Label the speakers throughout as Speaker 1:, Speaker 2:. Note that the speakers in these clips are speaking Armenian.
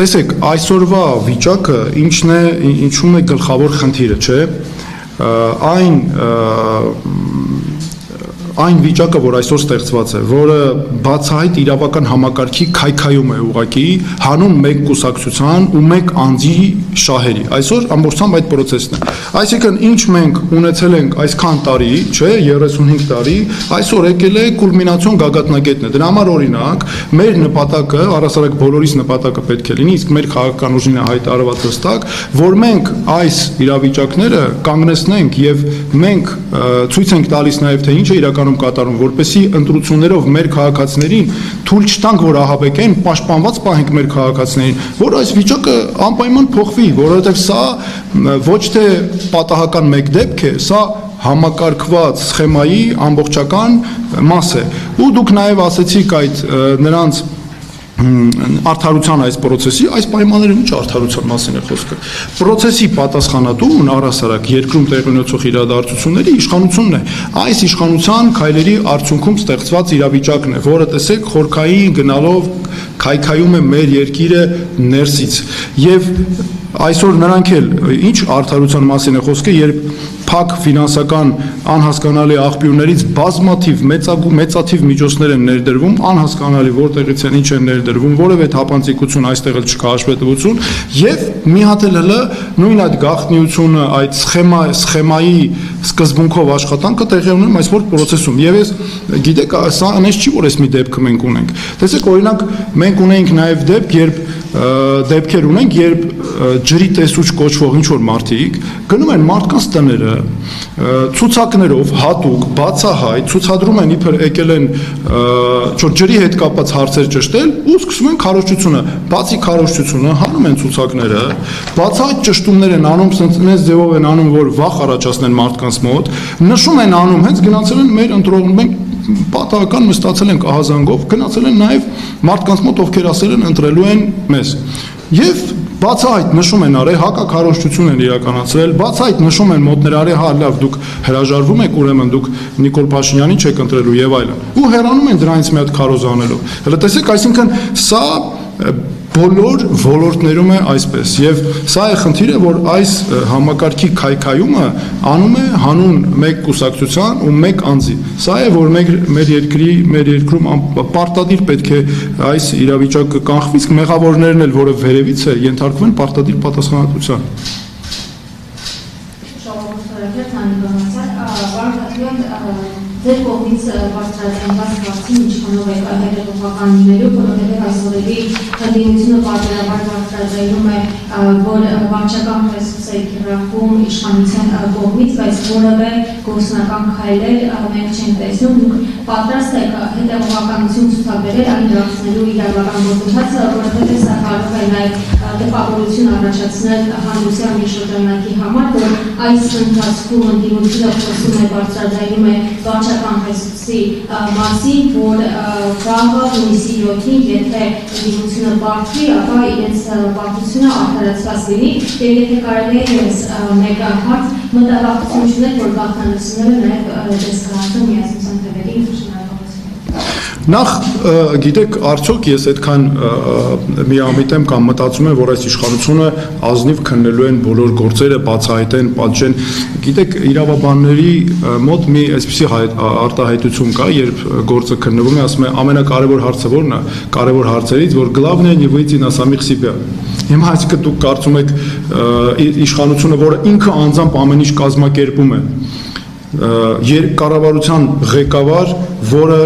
Speaker 1: Տեսեք, այսօրվա վիճակը ինչում է գլխավոր խնդիրը, չէ՞։ Այն վիճակը, որ այսօր ստեղծված է, որը բացահայտ իրավական համակարգի քայքայում է ուղղակի հանուն մեկ կուսակցության ու մեկ անձի շահերի։ Այսօր ամբողջությամբ այդ process-ն է։ Այսինքն ինչ մենք ունեցել ենք այսքան տարի, չէ, 35 տարի, այսօր եկել է կուլմինացիոն գագաթնակետն է։ Դրա համար օրինակ, մեր նպատակը, առասարակ բոլորիս նպատակը պետք է լինի, իսկ մեր քաղաքական ուժին է հայտարարված հստակ, որ մենք այս իրավիճակները կանգնեցնենք եւ մենք ցույց ենք տալիս նաեւ թե ինչ է իրականում կատարում, որպեսզի ընտրություններով մեր քաղաքացիներին թույլ չտանք, որ ահաբեկեն, պաշտպանված պահենք մեր քաղաքացիներին, որ այս վիճակը անպայման փոխվի, որովհետև սա ոչ թե պատահական մեկ դեպք է, սա համակարգված սխեմայի ամբողջական մաս է։ Ու դուք նաև ասեցիք այդ նրանց արդարության այս process-ի, այս պայմաններում ինչ արդարության մասին է խոսքը։ Process-ի պատասխանատուն առասարակ երկրում տեղի ունեցող իրադարձությունների իշխանությունն է։ Այս իշխանության քայլերի արդյունքում ստեղծված իրավիճակն է, որը տեսեք խորքային գնալով քայքայում է մեր երկիրը ներսից։ Եվ այսօր նրանք էլ ինչ արդարության մասին է խոսքը, երբ փակ ֆինանսական անհասկանալի աղբյուրներից բազմաթիվ մեծաթիվ միջոցներ են ներդրվում, անհասկանալի որտեղից են, ինչ են ներդրվում, որևէ թափանցիկություն այստեղ էլ չկա հաշվետվություն, եւ մի հատ էլ հələ նույն այդ գաղտնիությունը, այդ սխեմայի սկզբունքով աշխատանքը տեղի ունենում այս որ process-ում։ Եվ ես գիտեք, սա այնպես չի, որ այս մի դեպքը մենք ունենք։ Տեսեք, օրինակ մենք ունենք նաեւ դեպքեր ունենք, երբ ջրի տեսուչ կոչվող ինչ որ մարդիկ գնում են մարդկանց տները ցուցակներով հատուկ բացահայտ ցուցադրում են իբր եկել են ջրի հետ կապված հարցեր ճշտել ու սկսում են քարոզչությունը, բացի քարոզչությունը հանում են ցուցակները, բացահայտ ճշտումներ են անում, sense ձևով են անում, որ վախ առաջացնեն մարդկանց մոտ, նշում են անում, հենց գնացել են մեր ընտրողներ, մենք պատահական նստացել ենք ահազանգով, գնացել են նաև մարդկանց մոտ, ովքեր ասել են ընտրելու են մեզ։ Եվ բացահայտ նշում են արել, հակաքարոզչություն են իրականացրել, բացահայտ նշում են մոտներ արել, հա լավ, դուք հրաժարվում եք, ուրեմն դուք Նիկոլ Փաշինյանին չեք ընտրելու եւ այլն։ Ու հեռանում են դրանից մի հատ քարոզ անելով։ Հələ տեսեք, այսինքն սա բոլոր ոլորտներում է այսպես եւ սա է խնդիրը, որ այս համակարգի քայքայումը անում է հանուն մեկ կուսակցության ու մեկ անձի։ Սա է, որ մեր երկրում պարտադիր պետք է այս իրավիճակը կանխվի, իսկ մեղավորներն էլ, որը վերևից է, ենթարկվեն պարտադիր պատասխանատվության։ Ձեր կողմից բարձրացնված վարձին իշխանով եք հետևողական լինելու, որովհետև այս օրերի ընդդիմությունը պարբերաբար բարձրացնում է, որ վարչական ռեսուրս է կիրառվում իշխանության կողմից, բայց որևէ գործնական քայլեր մենք չենք տեսնում, դուք պատրաստ եք հետևողականություն ցուցաբերել այն դրացնելու իրավական գործընթացը, որովհետև սա կարող է նաև տպավորություն առաջացնել հանրության մի շրջանակի համար, որ այս ընթացքում ընդդիմությունը խոսում է բարձրացնում է վարչական ռեսուրսի մասին, որ վաղը հունիսի 7-ին, եթե ընդդիմությունը պարտվի, ապա իրենց պարտությունը արդարացված լինի, եւ եթե կարելի է ես մեկ հարց մտավախություն չուներ, որ գաղտնալսումները նաև դեսկրատը միասնության թվերին Նախ գիտեք, արդյոք ես այդքան միամիտ եմ կամ մտածում եմ, որ այս իշխանությունը ազնիվ քննելու են բոլոր գործերը, բացահայտեն, պատժեն։ Գիտեք, իրավաբանների մոտ մի այսպիսի արտահայտություն կա, երբ գործը քննվում է, ասում է ամենակարևոր հարցը որն է, կարևոր հարցերից, որ главное не выйти на самих себя։ Հիմա այսինքն դուք կարծում եք իշխանությունը, որը ինքը անձամբ ամեն ինչ կազմակերպում է, կառավարության ղեկավար, որը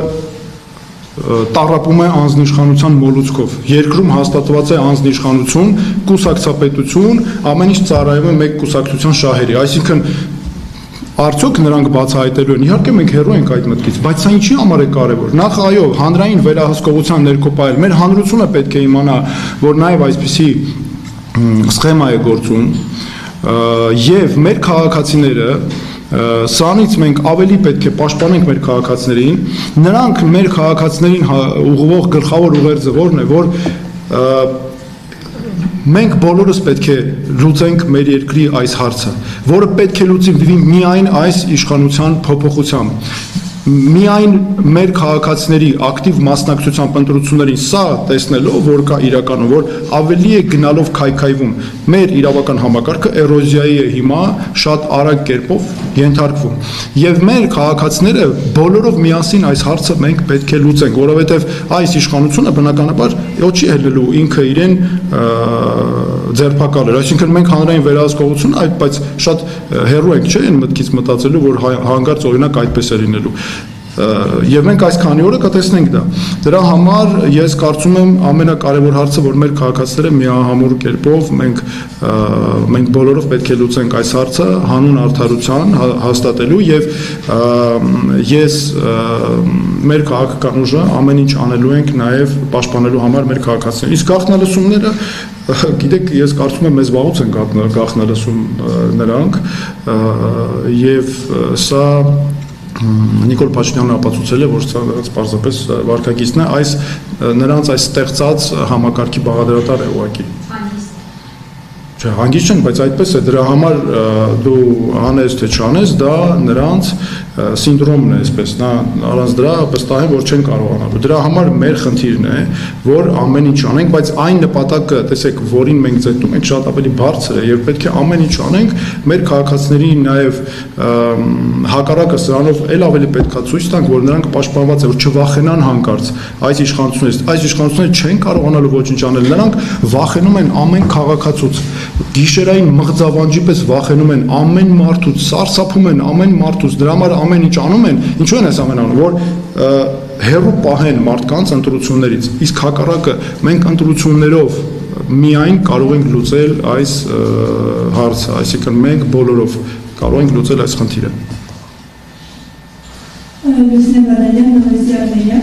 Speaker 1: տառապում է անձնիշխանության մոլուցքով։ Երկրում հաստատված է անձնիշխանություն, կուսակցապետություն, ամեն ինչ ծառայում է մեկ կուսակցության շահերի։ Այսինքն արդյոք նրանք բացահայտելու են։ Իհարկե մենք հեռու ենք այդ մտքից, բայց սա ինչի համար է կարևոր։ Նախ այո, հանրային վերահսկողության ներկոպայել մեր հանրությունը պետք է իմանա, որ նաև այսպիսի սխեմա է գործում, եւ մեր քաղաքացիները Սրանից մենք ավելի պետք է պաշտպանենք մեր քաղաքացիներին, նրանք մեր քաղաքացիներին ուղղվող գլխավոր ուղերձը որն է, որ մենք բոլորս պետք է լուծենք մեր երկրի այս հարցը, որը պետք է լուծի միայն այս իշխանության փոփոխությամբ։ Միայն մեր քաղաքացիների ակտիվ մասնակցությամբ ընտրություններին սա տեսնելով, որ կա իրականում, որ ավելի է գնալով քայքայվում մեր իրավական համակարգը էրոզիայի է հիմա շատ արագ կերպով ենթարկվում։ Եվ մեր քաղաքացիները բոլորով միասին այս հարցը մենք պետք է լուծենք, որովհետև այս իշխանությունը բնականաբար չի ելնելու ինքը իրեն ձերբակալել, այսինքն մենք հանրային վերահսկողություն, բայց շատ հեռու ենք, չէ՞, այն մտքից մտածելու, որ հանկարծ օրինակ այդպես է լինելու։ Եվ մենք այսքանի օրը կտեսնենք դա։ Դրա համար ես կարծում եմ ամենակարևոր հարցը, որ մեր քաղաքացիները միահամուռ կերպով մենք բոլորով պետք է լուծենք այս հարցը հանուն արդարության հաստատելու եւ ես մեր քաղաքական ուժը ամեն ինչ անելու ենք նաեւ պաշտպանելու համար մեր քաղաքացիներին։ Իսկ գաղտնալսումները գիտեք, ես կարծում եմ մեզ վաղուց են գաղտնալսում նրանք եւ սա Նիկոլ Փաշինյանը ապացուցել է, որ սա պարզապես վարքագիծն է, նրանց այս ստեղծած համակարգի բաղադրատար է ուղղակի։ Հանգիստ չեն, բայց այդպես է, դրա համար դու անես թե չանես, դա նրանց սինդրոմն է, այսպես, առանց դրա վստահ եմ, որ չեն կարողանալու։ Դրա համար մեր խնդիրն է, որ ամեն ինչ անենք, բայց այն նպատակը, տեսեք, որին մենք ձգտում ենք, շատ ավելի բարձր է եւ պետք է ամեն ինչ անենք մեր քաղաքացիների նաեւ հակառակը սրանով էլ ավելի պետքա ցույց տանք, որ նրանք պաշտպանված են, որ չվախենան հանկարծ այս իշխանությունից։ Այս իշխանությունները չեն կարողանալու ոչինչ անել, նրանք վախենում են ամեն քաղաքացուց, գիշերային մղձավանջի պես վախենում են ամեն մարդուց, սարսափում են ամեն մարդուց, դրա համար ամեն ինչ անում են, ինչու են այս ամեն անում, որ հեռու պահեն մարդկանց ընտրություններից, իսկ հակառակը մենք ընտրություններով միայն կարող ենք լուծել այս հարցը, այսինքն մենք բոլորով կարող ենք լուծել այս խնդիրը։
Speaker 2: Լուսինե Վարդանյան, Նորսի Արմենիա,